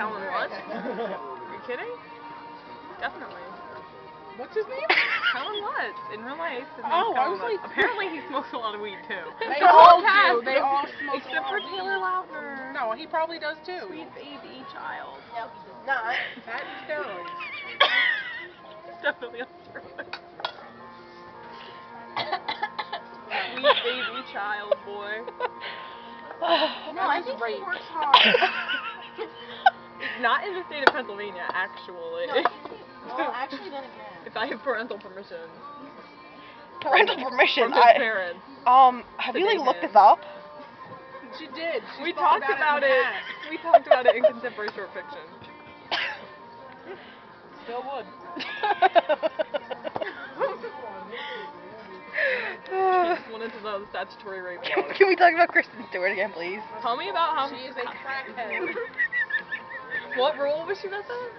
Helen what? Are you kidding? Definitely. What's his name? Helen Lutz. In real life, his name's Oh, I Helen was Lutz. like... Apparently he smokes a lot of weed too. They The all whole cast, do. They all smoke except for Taylor Lautner. No, he probably does too. Sweet baby child. Nope, he does not. That and steroids. Definitely on steroids. Sweet baby child boy. No, I think he works hard. Not in the state of Pennsylvania, actually. No, well, actually, then again. If I have parental permission. Parental permission. From his parents. Have you like looked this up? She did. She We talked about it. We talked about it in contemporary short fiction. Still would. I just wanted to know the statutory rape laws. Can we talk about Kristen Stewart again, please? Tell me about how She is a crackhead. What role was she missing?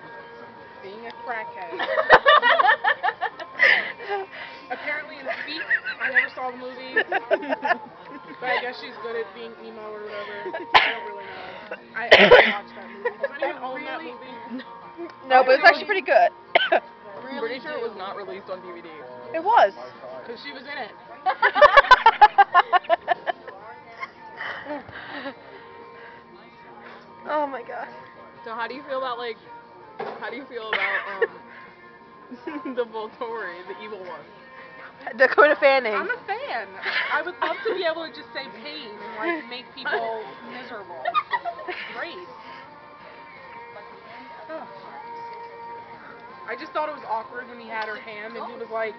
Being a crackhead. Apparently in Speak, I never saw the movie. But I guess she's good at being emo or whatever. I don't really know. I haven't watched that movie. Does anyone own that movie? No, but it's actually pretty good. I'm pretty sure it was not released on DVD. It was. Because she was in it. Oh my god. So how do you feel about the Volturi, the evil one? Dakota Fanning. I'm a fan. I would love to be able to just say pain and like make people miserable. Great. Ugh. I just thought it was awkward when he had her hand and he was like...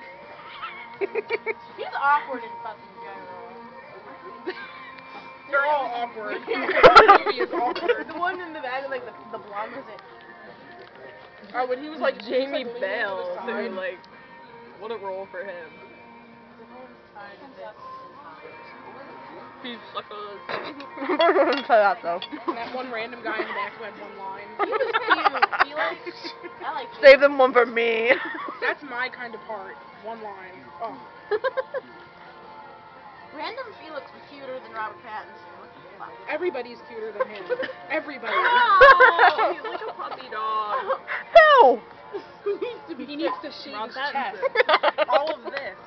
He's awkward in fucking general. They're all awkward. The movie is awkward. The one in the bag, like the blonde, was it? Oh, when he was like Jamie leaning to the Bale, side. who like, what a role for him. He's suckers. So that though. And that one random guy in the back who had one line. He was cute. Felix. I like Save them one for me. That's my kind of part. One line. Oh. Random Felix was cuter than Robert Pattinson. What the fuck? Everybody's cuter than him. Everybody. Oh, he's like a puppy dog. No. He needs to shave Rob his Pattinson. chest. All of this.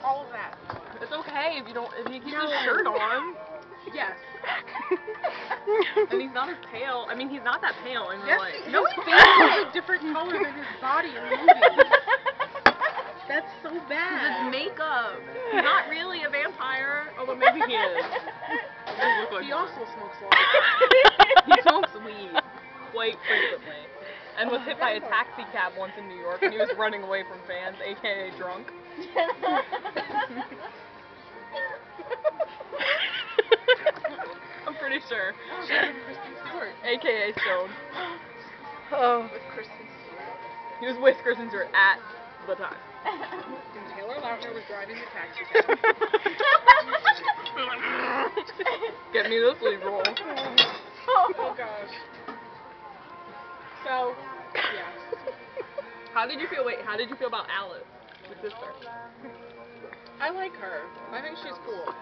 All of that. It's okay if he keeps his shirt on. Yes. And he's not as pale. I mean, he's not that pale in real Yes, life. no, his face is a different color than his body in the movie. That's so It's bad. makeup. He's not really a vampire, although maybe he is. He does look like He one. also smokes a lot. He smokes weed quite frequently. And was hit by a taxi cab once in New York, and he was running away from fans, aka drunk. I'm pretty sure. She was Kristen Stewart. AKA stoned. Oh. With Kristen Stewart. He was with Kristen Stewart at the time. And Taylor Lautner was driving the taxi cab. Get me this lead roll. Oh gosh. So, yeah. How did you feel about Alice, the sister? I like her. I think she's cool.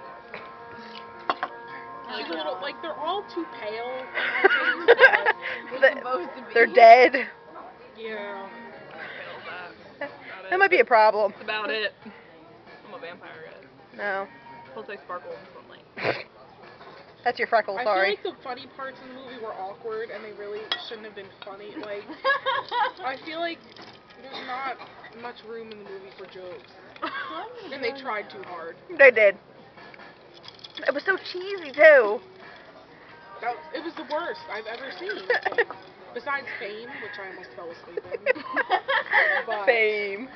She's a little, like, they're all too pale. They're dead. Yeah. That might be a problem. That's about it. I'm a vampire, guys. No. Plus I sparkle in sunlight. That's your freckle, I sorry. feel like the funny parts in the movie were awkward and they really shouldn't have been funny. Like, I feel like there's not much room in the movie for jokes. And they tried too hard. They did. It was so cheesy, too. It was the worst I've ever seen. Besides Fame, which I almost fell asleep in. But, Fame.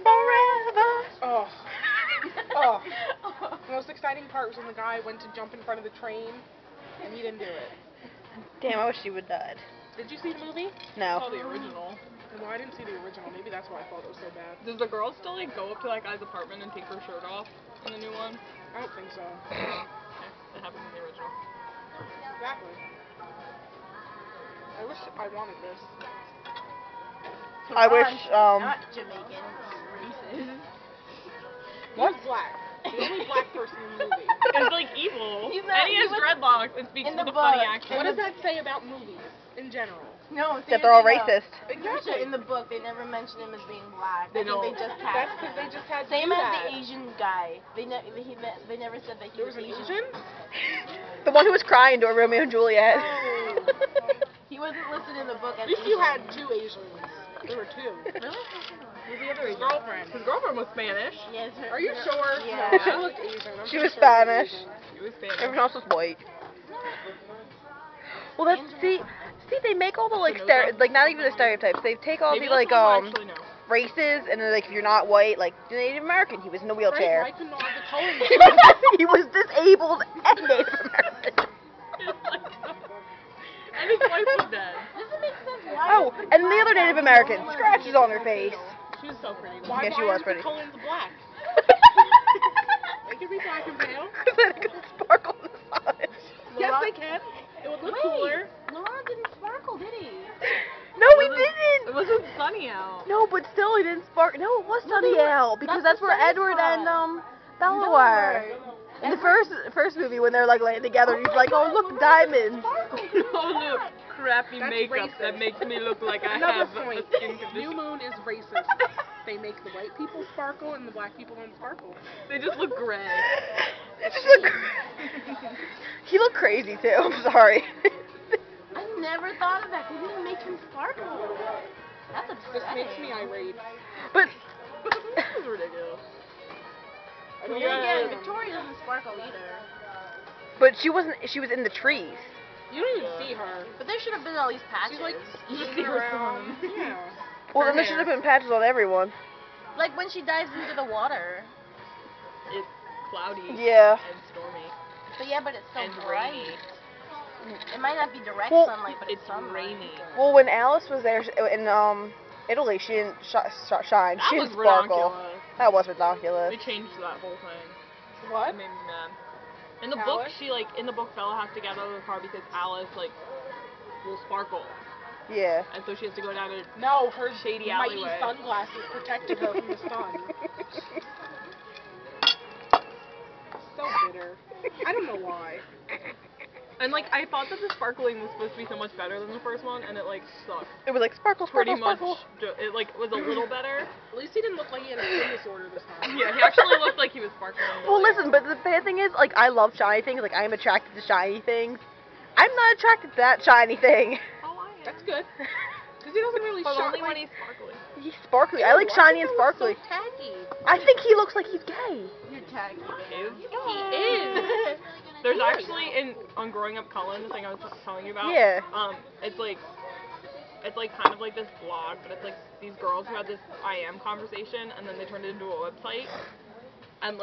Forever. oh. Oh. The most exciting part was when the guy went to jump in front of the train, and he didn't do it. Damn, I wish she would died. Did you see the movie? No. Oh, the original. Well, I didn't see the original. Maybe that's why I thought it was so bad. Does the girl still like go up to that guy's apartment and take her shirt off in the new one? I don't think so. Yeah, it happens in the original. Exactly. I wish I wanted this. I wish, Not Jamaican. Racist. What? He's black. The only black person in the movie. It's like evil. He's not- And he has he was- dreadlocks and speaks in with the a funny book. accent. What does that say about movies in general? No, That they're all seriously, racist. no. Patricia, in the book, they never mentioned him as being black. They I think don't. they just That's cast because him. they just had to Same do as that. the Asian guy. They never said that he There was an Asian? The one who was crying during Romeo and Juliet. Oh. He wasn't listed in the book as At least Asian. you had 2 Asians. There were 2. Really? Who's the other His Asian? girlfriend. His girlfriend was Spanish. Yes. her- Are you her- sure? Yeah. No, she looked Asian. I'm She pretty was sure Spanish. Asian. He was Spanish. Everyone else was white. Well, that's see, they make all the like not even the stereotypes. They take all Maybe the like that's what we'll actually know. races, and then like if you're not white, like the Native American, he was in a Right? wheelchair. Why couldn't all the colors? He was disabled and Native American. And his wife was dead. Doesn't make sense. Why Oh, is and the black other guy Native the American, only one scratches who on gets her face. She was so pretty. Why, Yeah, she why was aren't pretty. the Cullens black? They could be black and pale. Then it could sparkle in the sun. Yes, they can. It would look Wait, cooler. Laurent didn't sparkle, did he? No, he It didn't. wasn't sunny out. No, but still, he didn't spark. No, it was No, sunny they were- out because that's that's the where sunny Edward spot. and Bella were. In the first movie, when they're like laying together, he's like, "Oh, look, diamonds." Oh, look, crappy That's makeup racist. that makes me look like I Another have point. a skin New condition. Moon is racist. They make the white people sparkle and the black people don't sparkle. They just look gray. He looked crazy too. I'm sorry. I never thought of that. They didn't make him sparkle. That's This upsetting. makes me irate. But This is ridiculous. I don't Then again, know. Victoria doesn't sparkle either. she wasn't. She was in the trees. You don't even see her. But there should have been at least patches. She's like You skiing see her around. son. Yeah. Well, Her then there should have been patches on everyone. Like when she dives into the water. It's cloudy Yeah. and stormy But yeah, but it's so and bright. rainy. It might not be direct Well, sunlight, but it's It's sunlight. rainy. Well, when Alice was there in Italy, she didn't shine. That She was didn't sparkle. ridiculous. That was ridiculous. They changed that whole thing. It What? made me mad. In the book, Alice? in the book, Bella has to get out of the car because Alice, will sparkle. Yeah. And so she has to go down a No, her shady mighty alleyway. sunglasses protected her from the sun. So bitter. I don't know why. And, I thought that the sparkling was supposed to be so much better than the first one, and it, sucked. It was like sparkle, Pretty sparkle, much, sparkle. it, was a little better. At least he didn't look like he had a skin disorder this time. Yeah, he actually looked like he was sparkling. Well, listen, but the bad thing is, I love shiny things. I am attracted to shiny things. I'm not attracted to that shiny thing. Oh, I am. That's good. Because he doesn't really But shine only when like... he's sparkling. He's sparkly. I like shiny and sparkly. So tacky. I think he looks like he's gay. You're tagged. Is? He is. There's actually on Growing Up Cullen, the thing I was telling you about. Yeah. It's kind of like this blog, but it's these girls who had this I am conversation, and then they turned it into a website. And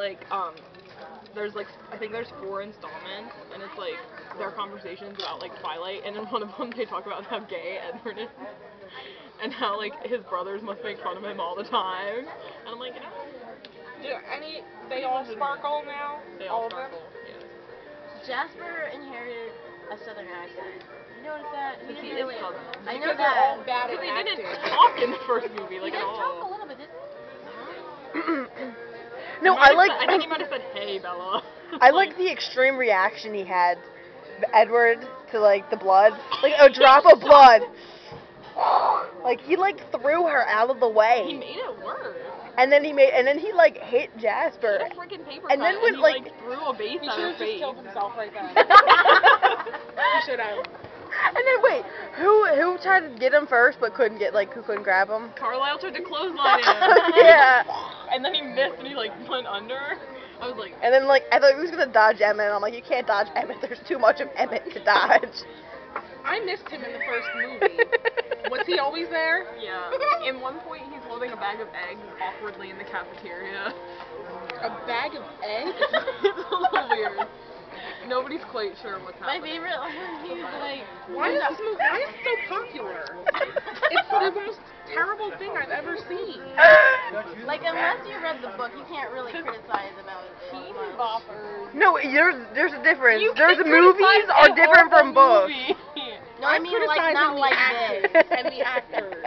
there's I think there's 4 installments, and it's their conversations about Twilight, and in one of them they talk about how gay Edward is, and how his brothers must make fun of him all the time. And I'm like, They all sparkle now? They all of them? sparkle. Yeah. Jasper inherited a southern accent. You notice that? He Because he didn't is really. Southern. I know Because they're all that. bad Because at they didn't acting. talk in the first movie, He at did talk a all. little bit. No, I think he might have said, "Hey, Bella." I like the extreme reaction he had, Edward, to the blood, a drop of blood. He threw her out of the He way, made it worse. and then he hit Jasper, He freaking paper and cut, then when he threw a base He at should her have just face. killed himself right then. and He should have. then wait, who tried to get him first but couldn't who couldn't grab him? Carlisle tried to clothesline him. Yeah. And then he missed and he went under. I was like, And then I thought he was gonna dodge Emmett, and I'm like, you can't dodge Emmett. There's too much of Emmett to dodge. I missed him in the first movie. Was he always there? yeah. In one point, he's holding a bag of eggs awkwardly in the cafeteria. A bag of eggs? It's a little weird. Nobody's quite sure what's My happening. favorite, he's Why is this movie? Why is it so popular? It's the most terrible thing I've ever seen. unless you read the book, you can't really criticize about it. Teen boppers. No, there's a difference. You There's can movies criticize are a different from horrible books. movie. No, I I'm mean criticizing not the like acting this. and the actors.